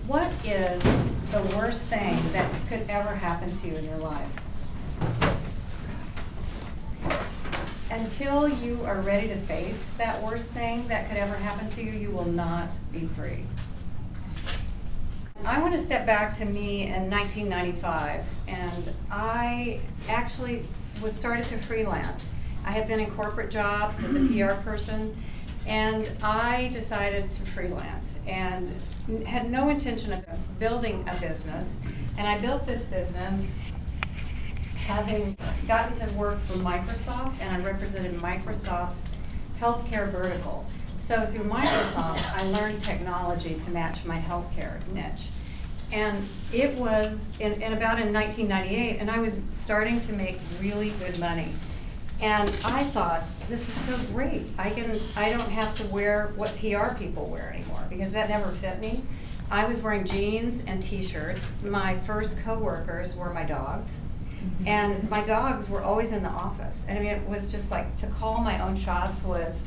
What is the worst thing that could ever happen to you in your life? Until you are ready to face that worst thing that could ever happen to you, you will not be free. I want to step back to me in 1995, and I actually was started to freelance. I had been in corporate jobs as a PR person, and I decided to freelance and had no intention of building a business. And I built this business having gotten to work for Microsoft, and I represented Microsoft's healthcare vertical. So through Microsoft, I learned technology to match my healthcare niche. And it was in 1998, and I was starting to make really good money. And I thought, this is so great. I don't have to wear what PR people wear anymore, because that never fit me. I was wearing jeans and t-shirts. My first coworkers were my dogs. And my dogs were always in the office. And I mean, it was just like, to call my own shots was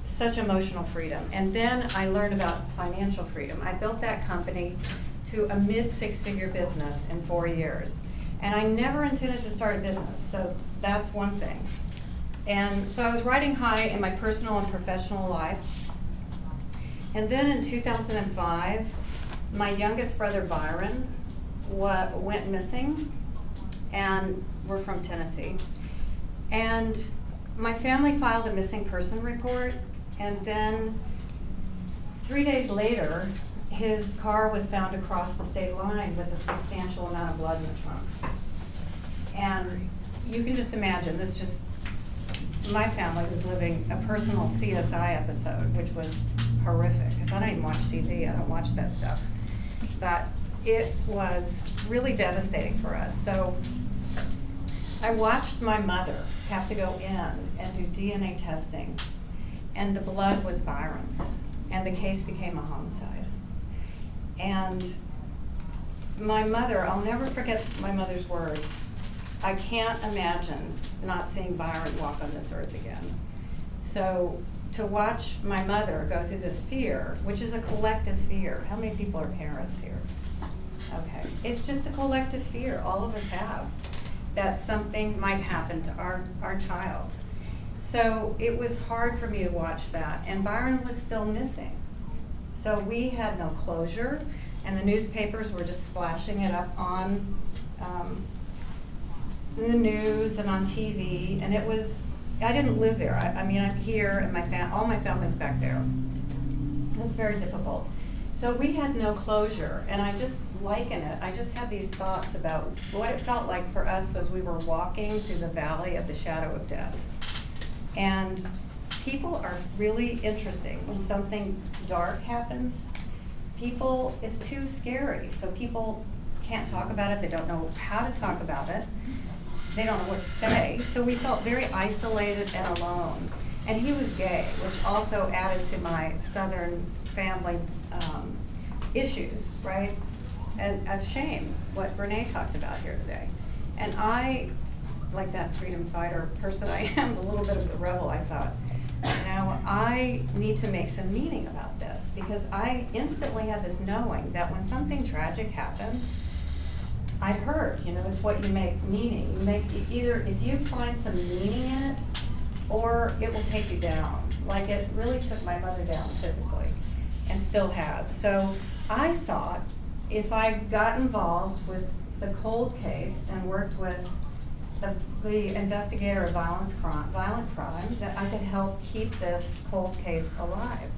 such emotional freedom. And then I learned about financial freedom. I built that company to a mid-six-figure business in 4 years. And I never intended to start a business, so that's one thing. And so I was riding high in my personal and professional life. And then in 2005, my youngest brother Byron went missing, and we're from Tennessee. And my family filed a missing person report, and then 3 days later, his car was found across the state line with a substantial amount of blood in the trunk. And you can just imagine, my family was living a personal CSI episode, which was horrific, because I don't even watch TV, I don't watch that stuff. But it was really devastating for us. So I watched my mother have to go in and do DNA testing, and the blood was Byron's, and the case became a homicide. And my mother, I'll never forget my mother's words, I can't imagine not seeing Byron walk on this earth again. So to watch my mother go through this fear, which is a collective fear. How many people are parents here? Okay, it's just a collective fear all of us have, that something might happen to our child. So it was hard for me to watch that, and Byron was still missing. So we had no closure, and the newspapers were just splashing it up on in the news and on TV, and it was, I didn't live there. I mean, I'm here, and all my family's back there. It was very difficult. So we had no closure, and I just liken it. I just had these thoughts about what it felt like for us was we were walking through the valley of the shadow of death. And people are really interesting. When something dark happens, it's too scary. So people can't talk about it. They don't know how to talk about it. They don't know what to say. So we felt very isolated and alone. And he was gay, which also added to my Southern family issues, right? And a shame, what Renee talked about here today. And I, like that freedom fighter person I am, a little bit of a rebel, I thought, I need to make some meaning about this, because I instantly had this knowing that when something tragic happens, I heard, it's what you make meaning. You make either, if you find some meaning in it, or it will take you down. Like it really took my mother down physically, and still has. So I thought if I got involved with the cold case and worked with the investigator of violent crime, that I could help keep this cold case alive.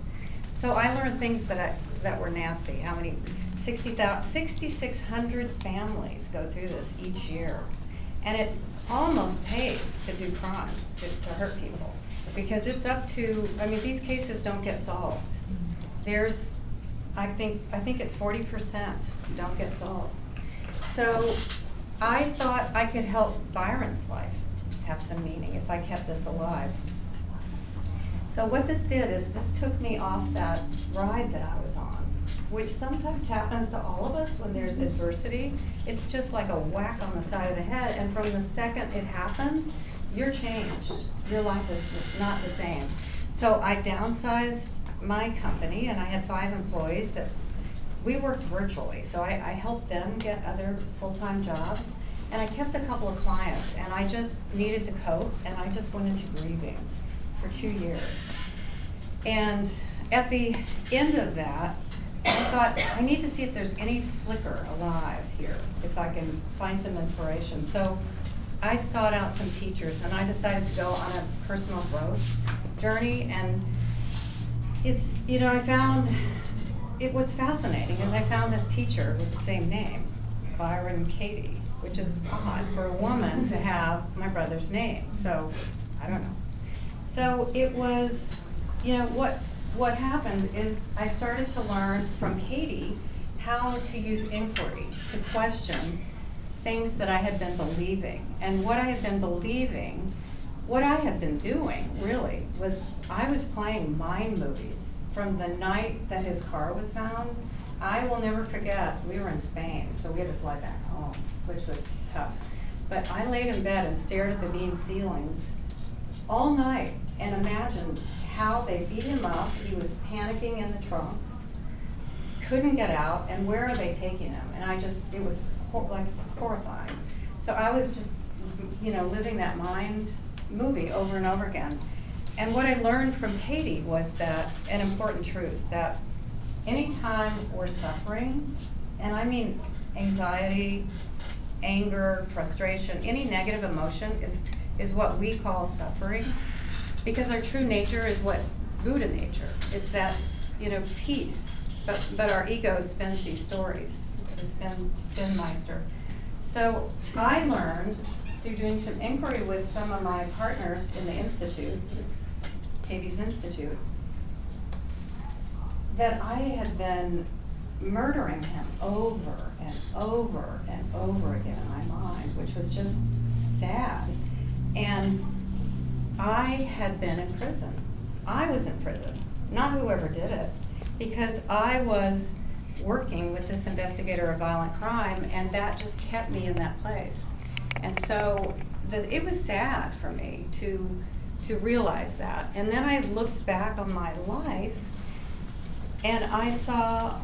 So I learned things that were nasty. How many? 6,600 families go through this each year. And it almost pays to do crime, to hurt people. Because it's up to, these cases don't get solved. I think it's 40% don't get solved. So I thought I could help Byron's life have some meaning if I kept this alive. So what this did is this took me off that ride that I was on, which sometimes happens to all of us when there's adversity. It's just like a whack on the side of the head, and from the second it happens, you're changed. Your life is just not the same. So I downsized my company, and I had 5 employees that we worked virtually, so I helped them get other full-time jobs, and I kept a couple of clients, and I just needed to cope, and I just went into grieving for 2 years. And at the end of that, I thought, I need to see if there's any flicker alive here, if I can find some inspiration. So I sought out some teachers, and I decided to go on a personal growth journey, and it's, you know, I found, what's fascinating is I found this teacher with the same name, Byron Katie, which is odd for a woman to have my brother's name, so I don't know. So it was, you know, what happened is I started to learn from Katie how to use inquiry to question things that I had been believing. And what I had been believing, what I had been doing really, was I was playing mind movies from the night that his car was found. I will never forget, we were in Spain, so we had to fly back home, which was tough. But I laid in bed and stared at the beam ceilings all night and imagined how they beat him up. He was panicking in the trunk, couldn't get out, and where are they taking him? And it was like horrifying. So I was just, you know, living that mind movie over and over again. And what I learned from Katie was that, an important truth, that anytime we're suffering, and I mean anxiety, anger, frustration, any negative emotion is what we call suffering, because our true nature is what Buddha nature. It's that, you know, peace, but our ego spins these stories. It's the spinmeister. So I learned through doing some inquiry with some of my partners in the Institute, it's Katie's Institute, that I had been murdering him over and over and over again in my mind, which was just sad. And I had been in prison. I was in prison, not whoever did it, because I was working with this investigator of violent crime, and that just kept me in that place. And so it was sad for me to realize that. And then I looked back on my life, and I saw,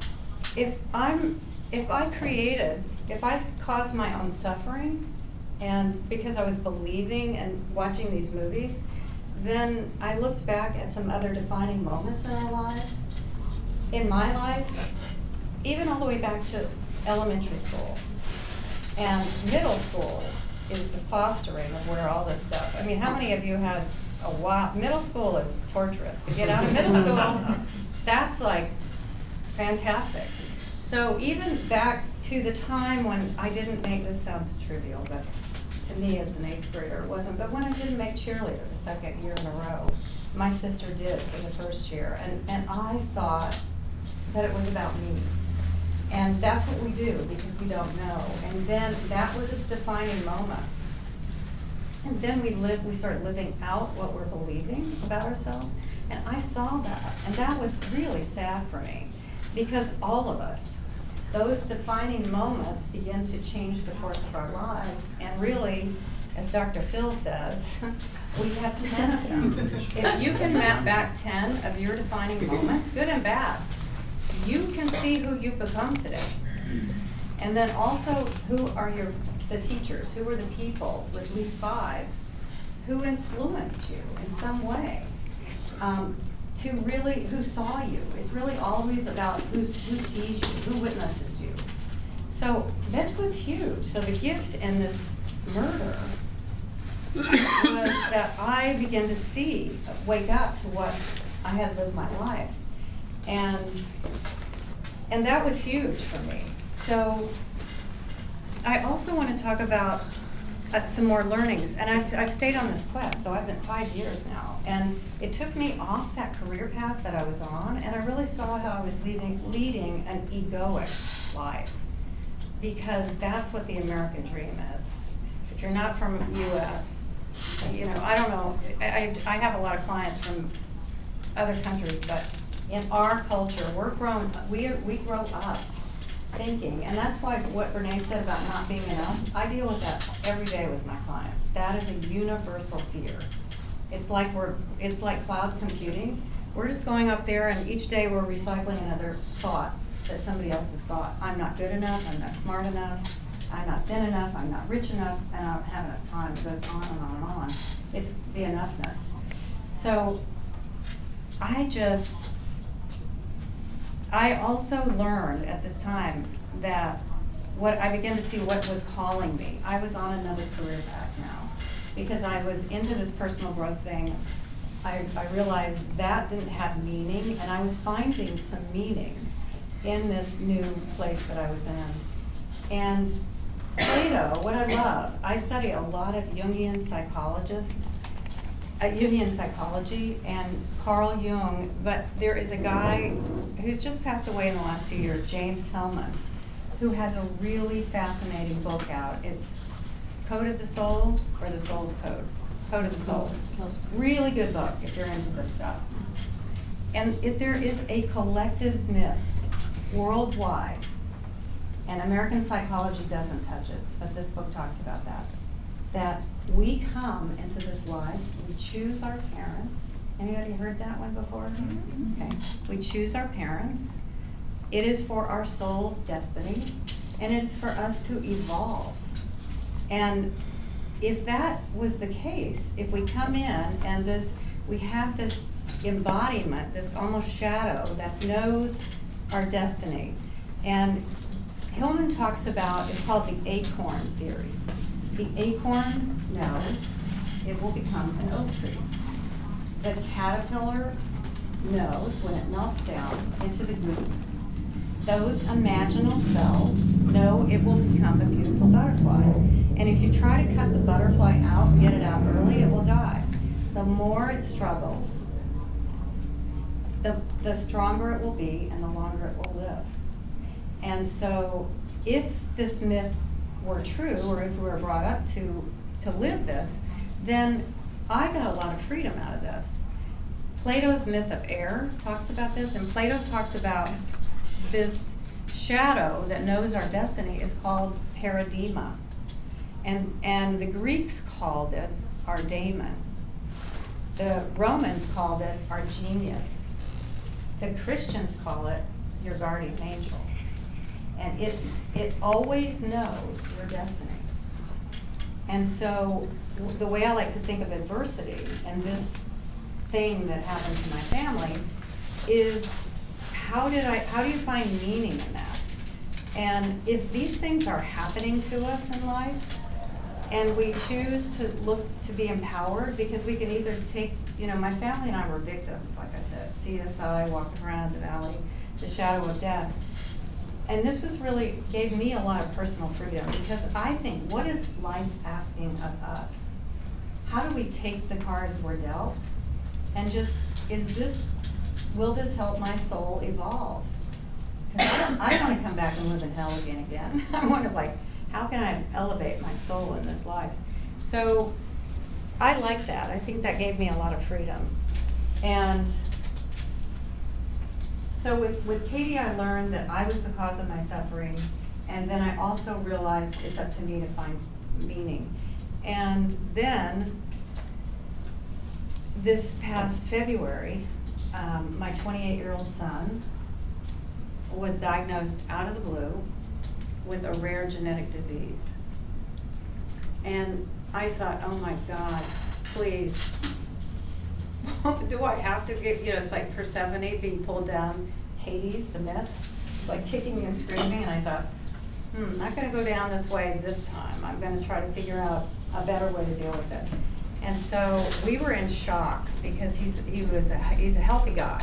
if I caused my own suffering, and because I was believing and watching these movies, then I looked back at some other defining moments in our lives, in my life, even all the way back to elementary school. And middle school is the fostering of where all this stuff, I mean, how many of you had a while, middle school is torturous. To get out of middle school, that's like fantastic. So even back to the time when I didn't make, this sounds trivial, but to me as an 8th grader it wasn't, but when I didn't make cheerleader the 2nd year in a row, my sister did for the 1st year, and I thought that it was about me. And that's what we do, because we don't know. And then that was a defining moment. And then we started living out what we're believing about ourselves, and I saw that, and that was really sad for me, because all of us, those defining moments begin to change the course of our lives, and really, as Dr. Phil says, we have 10 of them. If you can map back 10 of your defining moments, good and bad, you can see who you've become today. And then also, who are the teachers, who are the people, at least 5, who influenced you in some way, who saw you. It's really always about who sees you, who witnesses you. So this was huge. So the gift in this murder was that I began to wake up to what I had lived my life. And that was huge for me. So I also want to talk about some more learnings. And I've stayed on this quest, so I've been 5 years now. And it took me off that career path that I was on, and I really saw how I was leading an egoic life. Because that's what the American dream is. If you're not from U.S., you know, I don't know, I have a lot of clients from other countries, but in our culture, we grow up thinking, and that's why what Renee said about not being enough, I deal with that every day with my clients. That is a universal fear. It's like cloud computing. We're just going up there, and each day we're recycling another thought. that somebody else has thought, I'm not good enough, I'm not smart enough, I'm not thin enough, I'm not rich enough, and I don't have enough time. It goes on and on and on. It's the enoughness. So I also learned at this time that I began to see what was calling me. I was on another career path now because I was into this personal growth thing. I realized that didn't have meaning, and I was finding some meaning in this new place that I was in. And Plato, what I love, I study a lot of Jungian psychology, and Carl Jung, but there is a guy who's just passed away in the last 2 years, James Hillman, who has a really fascinating book out. It's Code of the Soul, or The Soul's Code. Code of the Soul. Really good book if you're into this stuff. And if there is a collective myth worldwide, and American psychology doesn't touch it, but this book talks about that we come into this life, we choose our parents. Anybody heard that one before? Mm-hmm. Okay. We choose our parents. It is for our soul's destiny, and it is for us to evolve. And if that was the case, if we come in and we have this embodiment, this almost shadow that knows our destiny. And Hillman talks about, it's called the acorn theory. The acorn knows it will become an oak tree. The caterpillar knows when it melts down into the goop. Those imaginal cells know it will become a beautiful butterfly. And if you try to cut the butterfly out and get it out early, it will die. The more it struggles, the stronger it will be and the longer it will live. And so if this myth were true, or if we were brought up to live this, then I got a lot of freedom out of this. Plato's myth of air talks about this, and Plato talks about this shadow that knows our destiny is called paradema. And the Greeks called it our daemon. The Romans called it our genius. The Christians call it your guardian angel. And it always knows your destiny. And so the way I like to think of adversity and this thing that happened to my family is how do you find meaning in that? And if these things are happening to us in life, and we choose to look to be empowered, because we can either take, my family and I were victims, like I said, CSI, walking around the valley, the shadow of death. And this gave me a lot of personal freedom, because I think, what is life asking of us? How do we take the cards we're dealt and will this help my soul evolve? Because I don't want to come back and live in hell again. I want to how can I elevate my soul in this life? So I like that. I think that gave me a lot of freedom. And so with Katie, I learned that I was the cause of my suffering, and then I also realized it's up to me to find meaning. And then this past February, my 28-year-old son was diagnosed out of the blue with a rare genetic disease. And I thought, oh my God, please. Do I have to get, it's like Persephone being pulled down Hades, the myth, like kicking me and screaming. And I thought, I'm not going to go down this way this time. I'm going to try to figure out a better way to deal with it. And so we were in shock, because he's a healthy guy.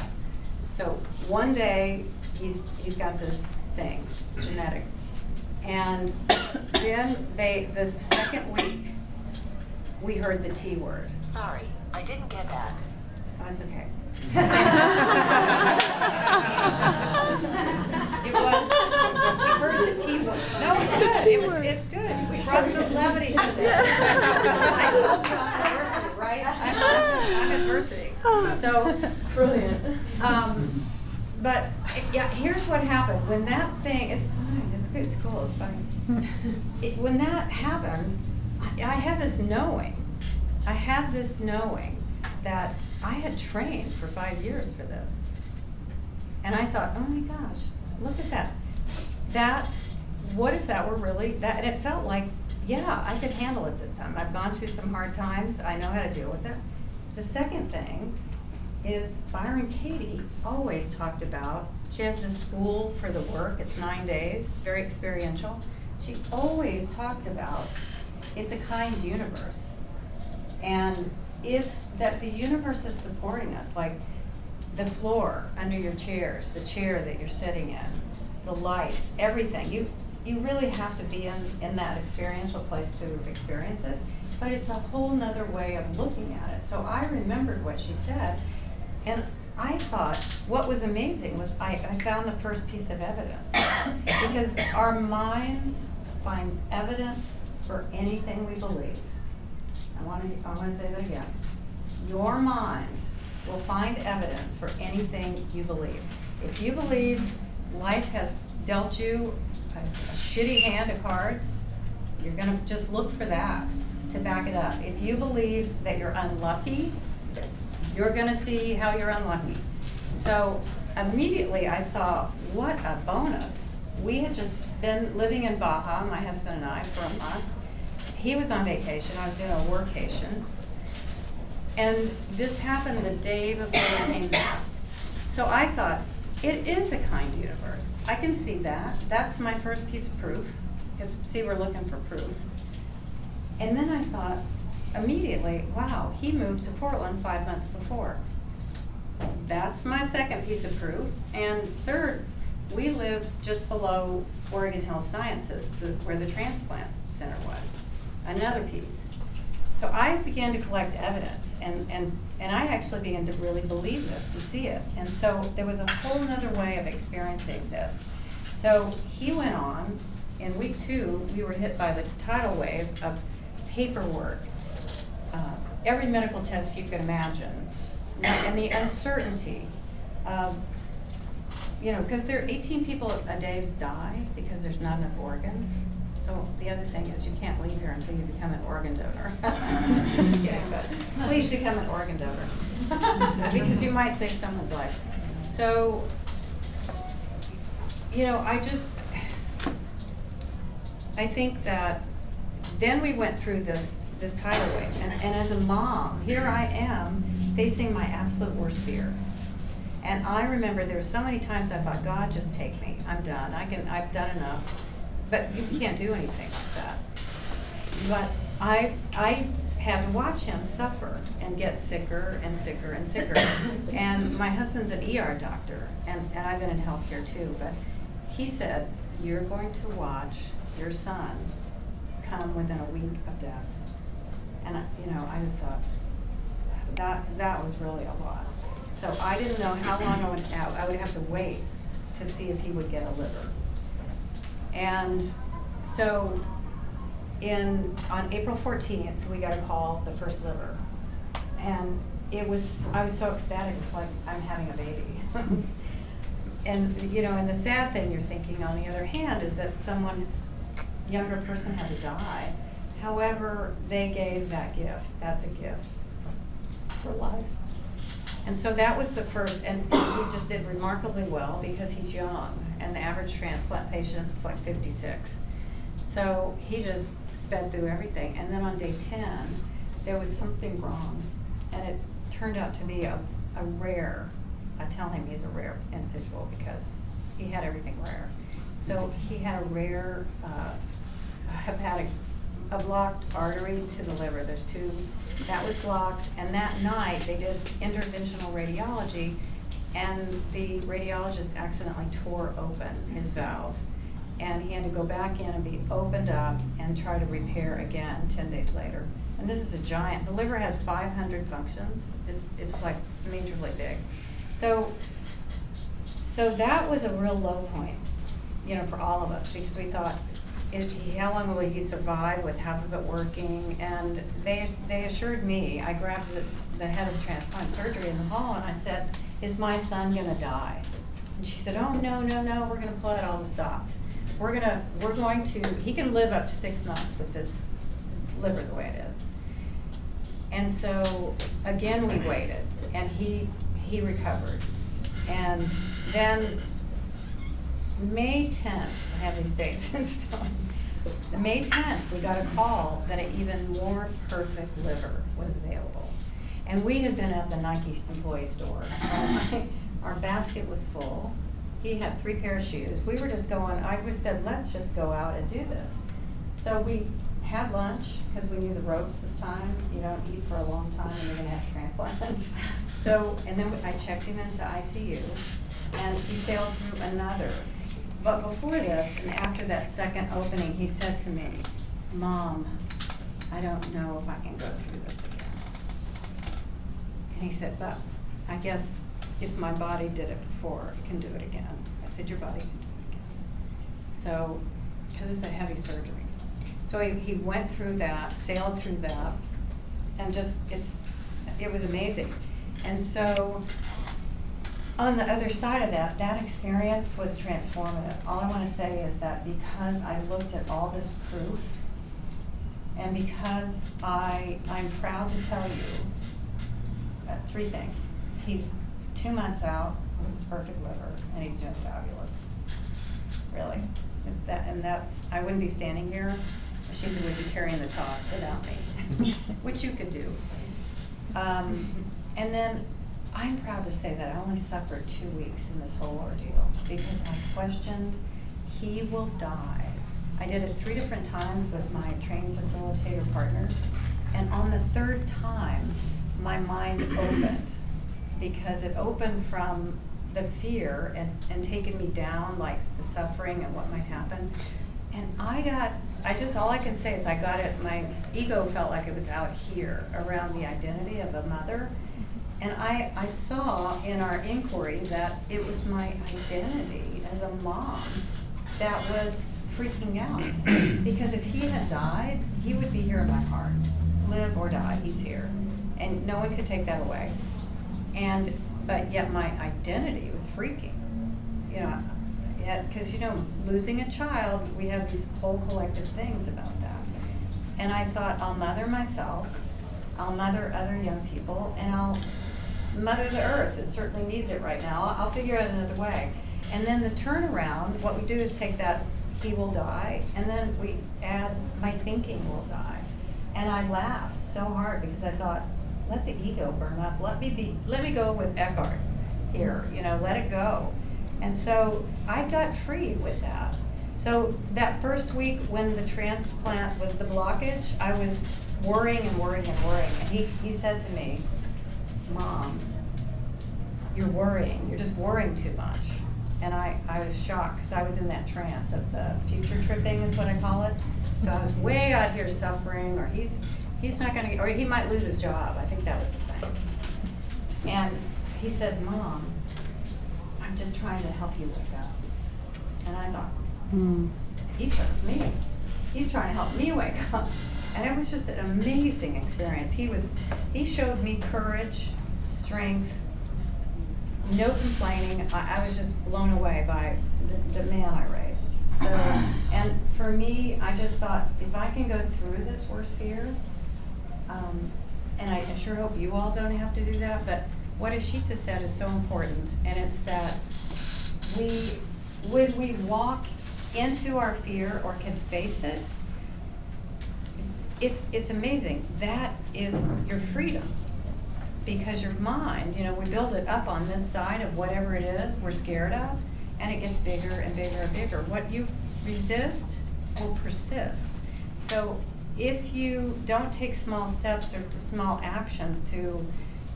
So one day he's got this thing, it's genetic. And then the second week, we heard the T word. Sorry, I didn't get that. Oh, that's okay. We heard the T word. No, it's good. It's good. We brought some levity to this. I told you I'm adversity, right? I'm adversity. So Brilliant. But yeah, here's what happened. When that thing, it's fine. It's good. It's cool. It's fine. When that happened, I had this knowing. That I had trained for 5 years for this. And I thought, oh my gosh, look at that. What if that were really, that, and it felt like, yeah, I could handle it this time. I've gone through some hard times, I know how to deal with it. The second thing is Byron Katie always talked about, she has this school for the work, it's 9 days, very experiential. She always talked about, it's a kind universe. And if that the universe is supporting us, like the floor under your chairs, the chair that you're sitting in, the lights, everything, you really have to be in that experiential place to experience it, but it's a whole nother way of looking at it. So I remembered what she said, and I thought what was amazing was I found the first piece of evidence. Because our minds find evidence for anything we believe. I want to say that again. Your mind will find evidence for anything you believe. If you believe life has dealt you a shitty hand of cards, you're going to just look for that to back it up. If you believe that you're unlucky, you're going to see how you're unlucky. So immediately I saw what a bonus. We had just been living in Baja, my husband and I, for a month. He was on vacation, I was doing a workation. And this happened the day before we came back. So I thought, it is a kind universe. I can see that. That's my first piece of proof. Because see, we're looking for proof. And then I thought, immediately, wow, he moved to Portland 5 months before. That's my second piece of proof. And third, we live just below Oregon Health Sciences, where the transplant center was. Another piece. So I began to collect evidence, and I actually began to really believe this, to see it. And so there was a whole nother way of experiencing this. So he went on, in week 2, we were hit by the tidal wave of paperwork, every medical test you could imagine, and the uncertainty of, because there are 18 people a day die because there's not enough organs. So the other thing is you can't leave here until you become an organ donor. Just kidding, but please become an organ donor because you might save someone's life. So, I think that then we went through this tidal wave, and as a mom, here I am facing my absolute worst fear. And I remember there were so many times I thought, God, just take me. I'm done. I've done enough. But you can't do anything like that. But I had to watch him suffer and get sicker and sicker and sicker. And my husband's an ER doctor, and I've been in healthcare too, but he said, you're going to watch your son come within a week of death. And I just thought, that was really a lot. So I didn't know how long I would have to wait to see if he would get a liver. And so on April 14th, we got a call, the first liver. And I was so ecstatic, it's like I'm having a baby. And the sad thing you're thinking, on the other hand, is that someone's younger person had to die. However, they gave that gift. That's a gift for life. And so that was the first, and he just did remarkably well because he's young, and the average transplant patient is like 56. So he just sped through everything. And then on day 10, there was something wrong, and it turned out to be a rare, I tell him he's a rare individual because he had everything rare. So he had a rare a blocked artery to the liver. There's 2. That was blocked, and that night they did interventional radiology, and the radiologist accidentally tore open his valve, and he had to go back in and be opened up and try to repair again 10 days later. And this is a giant. The liver has 500 functions. It's like majorly big. So that was a real low point, for all of us, because we thought, how long will he survive with half of it working? And they assured me, I grabbed the head of transplant surgery in the hall and I said, is my son gonna die? And she said, oh, no, we're gonna pull out all the stops. We're going to, he can live up to 6 months with this liver the way it is. And so, again, we waited, and he recovered. And then May 10th, I have these dates in stone. May 10th, we got a call that an even more perfect liver was available. And we had been at the Nike employee store. Our basket was full. He had 3 pair of shoes. We were just going, I just said, let's just go out and do this. So we had lunch, because we knew the ropes this time. You don't eat for a long time and you're gonna have transplants. So, and then I checked him into ICU, and he sailed through another. But before this, and after that second opening, he said to me, Mom, I don't know if I can go through this again. And he said, but I guess if my body did it before, it can do it again. I said, your body can do it again. So, because it's a heavy surgery. So he went through that, sailed through that, and just, it was amazing. And so, on the other side of that, that experience was transformative. All I want to say is that because I looked at all this proof, and because I'm proud to tell you 3 things. He's 2 months out with his perfect liver, and he's doing fabulous. Really. I wouldn't be standing here. She would be carrying the talk without me, which you could do. And then I'm proud to say that I only suffered 2 weeks in this whole ordeal because I questioned, he will die. I did it 3 different times with my training facilitator partners, and on the 3rd time, my mind opened, because it opened from the fear and taking me down, like the suffering and what might happen. And all I can say is I got it, my ego felt like it was out here around the identity of a mother. And I saw in our inquiry that it was my identity as a mom that was freaking out. Because if he had died, he would be here in my heart. Live or die, he's here. And no one could take that away. But yet my identity was freaking. Because losing a child, we have these whole collective things about that. And I thought, I'll mother myself, I'll mother other young people, and I'll mother the earth. It certainly needs it right now. I'll figure out another way. And then the turnaround, what we do is take that he will die, and then we add my thinking will die. And I laughed so hard because I thought, let the ego burn up. Let me go with Eckhart here, let it go. And so I got free with that. So that first week when the transplant with the blockage, I was worrying and worrying and worrying. And he said to me, Mom, you're worrying. You're just worrying too much. And I was shocked because I was in that trance of the future tripping is what I call it. So I was way out here suffering, or he's not going to, or he might lose his job. I think that was the thing. And he said, Mom, I'm just trying to help you wake up. And I thought, he chose me. He's trying to help me wake up. And it was just an amazing experience. He showed me courage, strength, no complaining. I was just blown away by the man I raised. So, and for me, I just thought, if I can go through this worst fear, and I sure hope you all don't have to do that, but what Ashita said is so important, and it's that when we walk into our fear or can face it, it's amazing. That is your freedom. Because your mind, we build it up on this side of whatever it is we're scared of, and it gets bigger and bigger and bigger. What you resist will persist. So if you don't take small steps or small actions to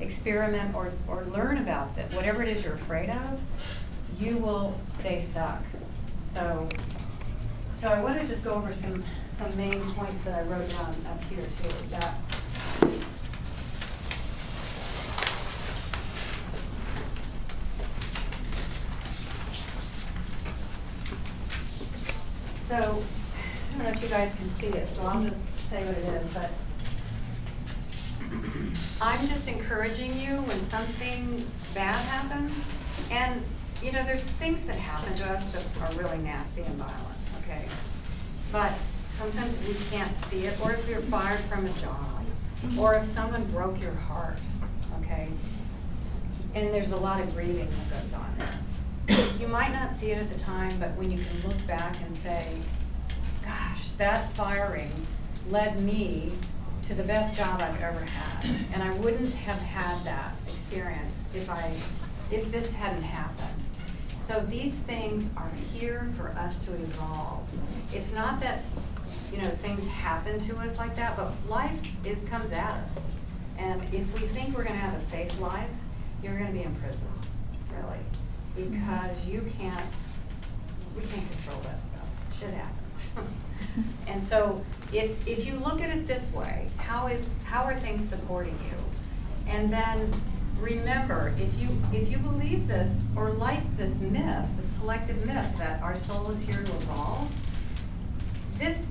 experiment or learn about that, whatever it is you're afraid of, you will stay stuck. So I want to just go over some main points that I wrote down up here too. So, I don't know if you guys can see it, so I'll just say what it is, but I'm just encouraging you when something bad happens, and there's things that happen to us that are really nasty and violent, okay? But sometimes we can't see it, or if you're fired from a job, or if someone broke your heart, okay? And there's a lot of grieving that goes on there. you might not see it at the time, but when you can look back and say, gosh, that firing led me to the best job I've ever had. And I wouldn't have had that experience if this hadn't happened. So these things are here for us to evolve. It's not that, things happen to us like that, but life comes at us. And if we think we're gonna have a safe life, you're gonna be in prison, really. Because we can't control that stuff. Shit happens. And so if you look at it this way, how are things supporting you? And then remember, if you believe this or like this myth, this collective myth that our soul is here to evolve,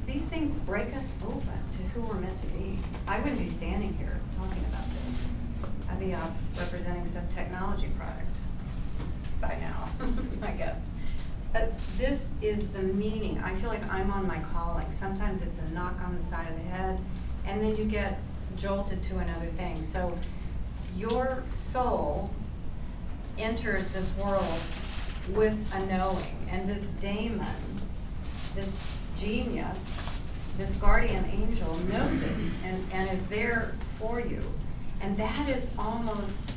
these things break us open to who we're meant to be. I wouldn't be standing here talking about this. I'd be out representing some technology product by now, I guess. But this is the meaning. I feel like I'm on my calling. Sometimes it's a knock on the side of the head, and then you get jolted to another thing. So your soul enters this world with a knowing, and this daemon, this genius, this guardian angel knows it and is there for you. And that is almost,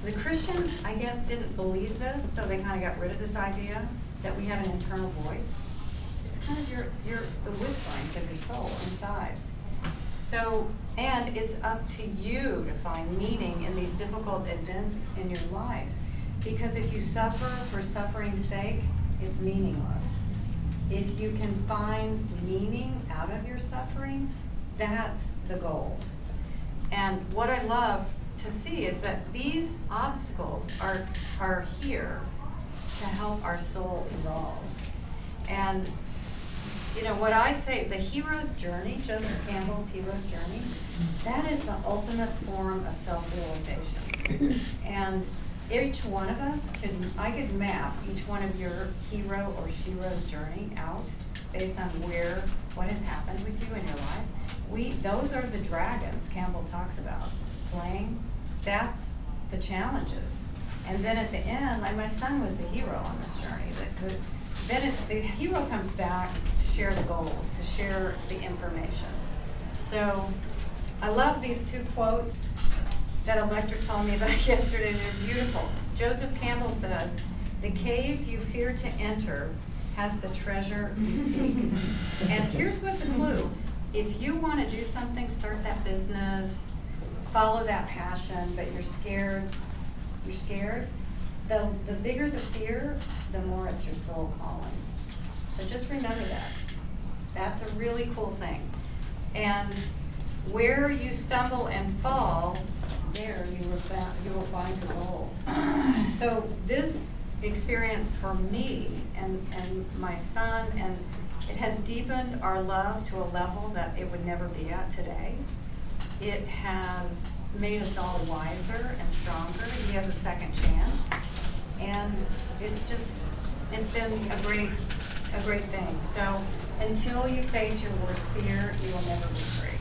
the Christians, I guess, didn't believe this, so they kind of got rid of this idea that we have an internal voice. It's kind of the whisperings of your soul inside. So, and it's up to you to find meaning in these difficult events in your life. Because if you suffer for suffering's sake, it's meaningless. If you can find meaning out of your suffering, that's the gold. And what I love to see is that these obstacles are here to help our soul evolve. And what I say, the hero's journey, Joseph Campbell's hero's journey, that is the ultimate form of self-realization. And each one of us I could map each one of your hero or shero's journey out based on what has happened with you in your life. Those are the dragons Campbell talks about. Slaying, that's the challenges. And then at the end, like my son was the hero on this journey. Then the hero comes back to share the gold, to share the information. So I love these two quotes that Electra told me about yesterday. They're beautiful. Joseph Campbell says, "The cave you fear to enter has the treasure you seek." And here's what's a clue. If you want to do something, start that business, follow that passion, but you're scared, the bigger the fear, the more it's your soul calling. So just remember that. That's a really cool thing. And where you stumble and fall, there you will find your gold. So this experience for me and my son, and it has deepened our love to a level that it would never be at today. It has made us all wiser and stronger. We have a second chance. And it's been a great thing. So until you face your worst fear, you will never be free.